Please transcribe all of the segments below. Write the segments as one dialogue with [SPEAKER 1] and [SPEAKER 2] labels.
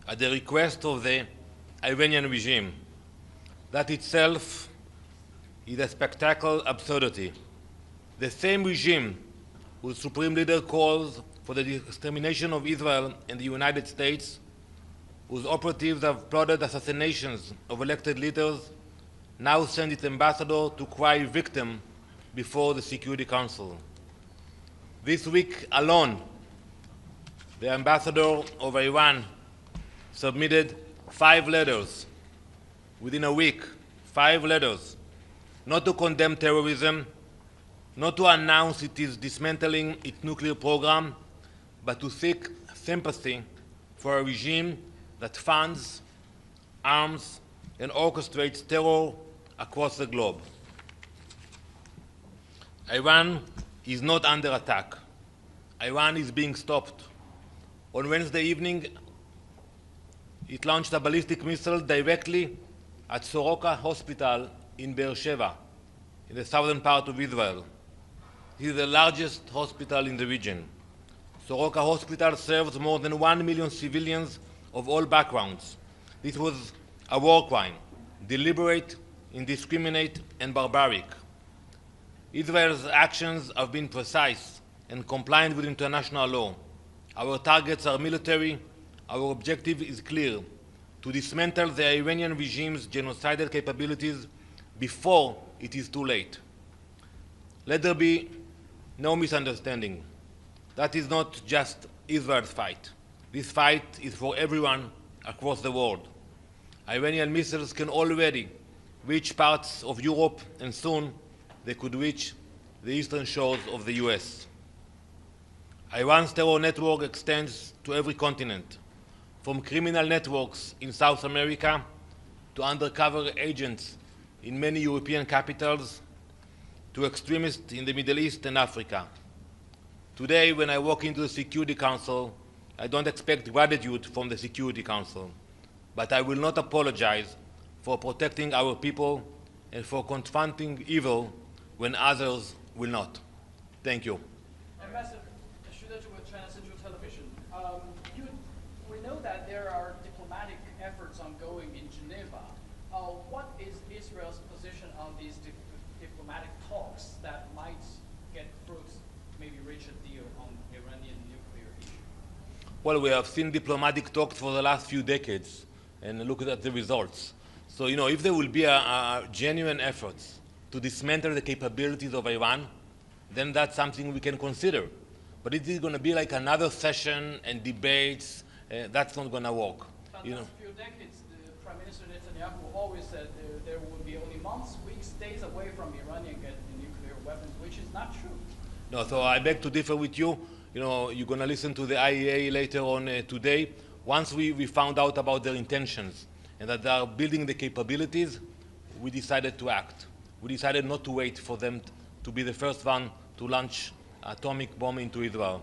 [SPEAKER 1] at the request of the Iranian regime. That itself is a spectacular absurdity. The same regime whose supreme leader calls for the extermination of Israel and the United States, whose operatives have plotted assassinations of elected leaders, now send its ambassador to cry victim before the Security Council. This week alone, the ambassador of Iran submitted 5 letters within a week, 5 letters, not to condemn terrorism, not to announce it is dismantling its nuclear program, but to seek sympathy for a regime that funds, arms, and orchestrates terror across the globe. Iran is not under attack. Iran is being stopped. On Wednesday evening, it launched a ballistic missile directly at Soroka Hospital in Beersheba, in the southern part of Israel. This is the largest hospital in the region. Soroka Hospital serves more than 1 million civilians of all backgrounds. This was a war crime, deliberate, indiscriminate, and barbaric. Israel's actions have been precise and compliant with international law. Our targets are military. Our objective is clear: to dismantle the Iranian regime's genocidal capabilities before it is too late. Let there be no misunderstanding. That is not just Israel's fight. This fight is for everyone across the world. Iranian missiles can already reach parts of Europe, and soon they could reach the eastern shores of the US. Iran's terror network extends to every continent, from criminal networks in South America to undercover agents in many European capitals to extremists in the Middle East and Africa. Today, when I walk into the Security Council, I don't expect gratitude from the Security Council, but I will not apologize for protecting our people and for confronting evil when others will not. Thank you.
[SPEAKER 2] Ambassador, with China Central Television, we know that there are diplomatic efforts ongoing in Geneva. What is Israel's position on these diplomatic talks that might get fruits, maybe reach a deal on Iranian nuclear issue?
[SPEAKER 1] Well, we have seen diplomatic talks for the last few decades, and look at the results. So, if there will be a genuine efforts to dismantle the capabilities of Iran, then that's something we can consider. But it is going to be like another session and debates. That's not going to work.
[SPEAKER 2] But the last few decades, the Prime Minister Netanyahu always said there would be only months, weeks, days away from Iranian getting nuclear weapons, which is not true.
[SPEAKER 1] No, so I beg to differ with you. You're going to listen to the IEA later on today. Once we found out about their intentions and that they are building the capabilities, we decided to act. We decided not to wait for them to be the first one to launch atomic bomb into Israel.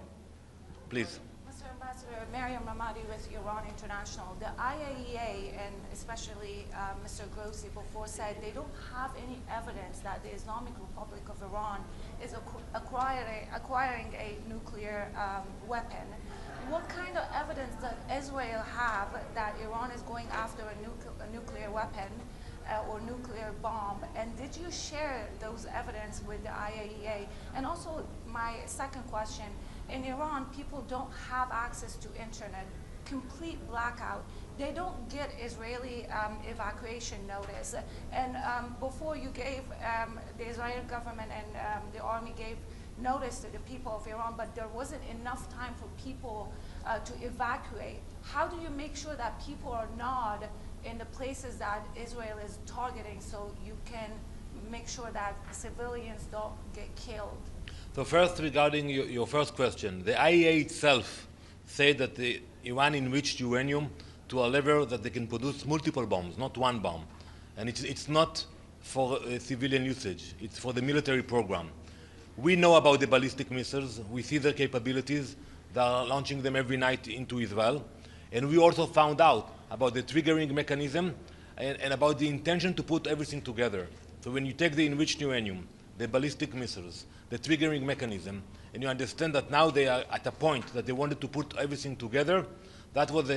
[SPEAKER 1] Please.
[SPEAKER 3] Mr. Ambassador, Mariam Ramadi with Iran International. The IAEA and especially Mr. Grossi before said they don't have any evidence that the Islamic Republic of Iran is acquiring a nuclear weapon. What kind of evidence does Israel have that Iran is going after a nuclear weapon or nuclear bomb? And did you share those evidence with the IAEA? And also, my second question, in Iran, people don't have access to internet, complete blackout. They don't get Israeli evacuation notice. And before you gave, the Israeli government and the army gave notice to the people of Iran, but there wasn't enough time for people to evacuate. How do you make sure that people are not in the places that Israel is targeting so you can make sure that civilians don't get killed?
[SPEAKER 1] So first, regarding your first question, the IAEA itself said that Iran enriched uranium to a level that they can produce multiple bombs, not one bomb. And it's not for civilian usage. It's for the military program. We know about the ballistic missiles. We see their capabilities. They are launching them every night into Israel. And we also found out about the triggering mechanism and about the intention to put everything together. So when you take the enriched uranium, the ballistic missiles, the triggering mechanism, and you understand that now they are at a point that they wanted to put everything together, that was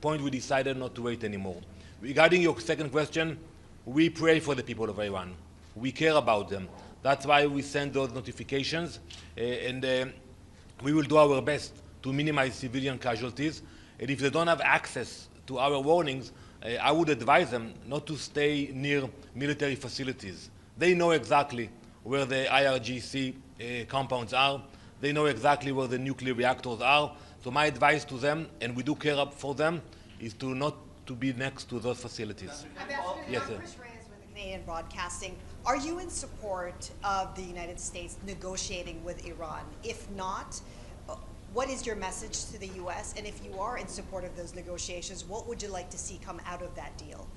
[SPEAKER 1] point we decided not to wait anymore. Regarding your second question, we pray for the people of Iran. We care about them. That's why we send those notifications, and we will do our best to minimize civilian casualties. And if they don't have access to our warnings, I would advise them not to stay near military facilities. They know exactly where the IRGC compounds are. They know exactly where the nuclear reactors are. So my advice to them, and we do care for them, is to not to be next to those facilities.
[SPEAKER 4] Yes, sir. Chris Reyes with Canadian Broadcasting. Are you in support of the United States negotiating with Iran? If not, what is your message to the U.S.? And if you are in support of those negotiations, what would you like to see come out of that deal?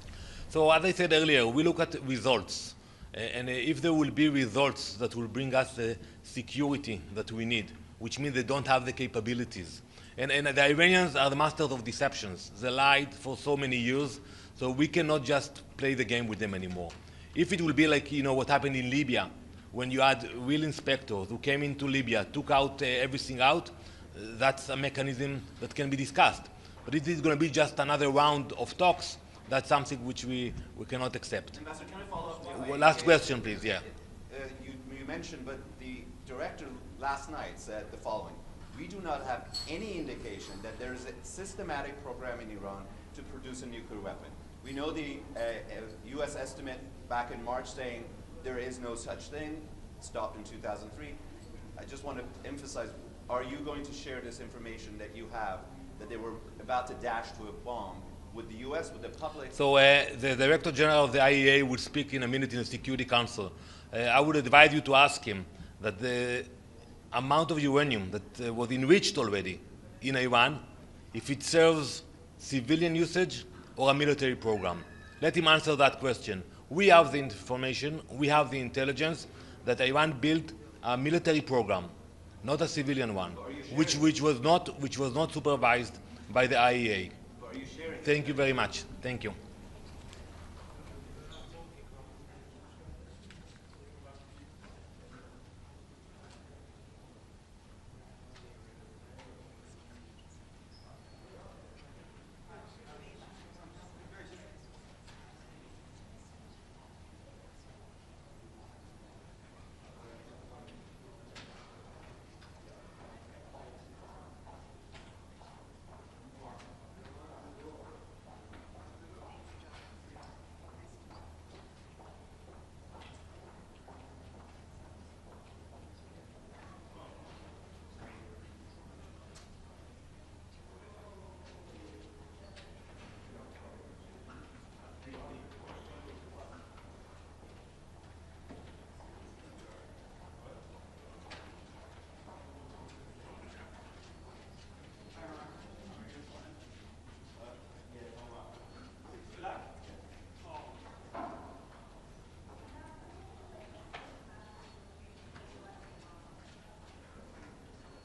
[SPEAKER 1] So as I said earlier, we look at results. And if there will be results that will bring us the security that we need, which means they don't have the capabilities. And the Iranians are the masters of deceptions. They lied for so many years, so we cannot just play the game with them anymore. If it will be like, you know, what happened in Libya, when you had real inspectors who came into Libya, took out everything out, that's a mechanism that can be discussed. But if it's going to be just another round of talks, that's something which we cannot accept.
[SPEAKER 5] Ambassador, can I follow up?
[SPEAKER 1] Well, last question, please, yeah.
[SPEAKER 5] You mentioned, but the director last night said the following. We do not have any indication that there is a systematic program in Iran to produce a nuclear weapon. We know the U.S. estimate back in March saying there is no such thing, stopped in 2003. I just want to emphasize, are you going to share this information that you have, that they were about to dash to a bomb with the U.S., with the public?
[SPEAKER 1] So the Director General of the IAEA will speak in a minute in the Security Council. I would advise you to ask him that the amount of uranium that was enriched already in Iran, if it serves civilian usage or a military program. Let him answer that question. We have the information, we have the intelligence that Iran built a military program, not a civilian one, which was not supervised by the IAEA. Thank you very much. Thank you.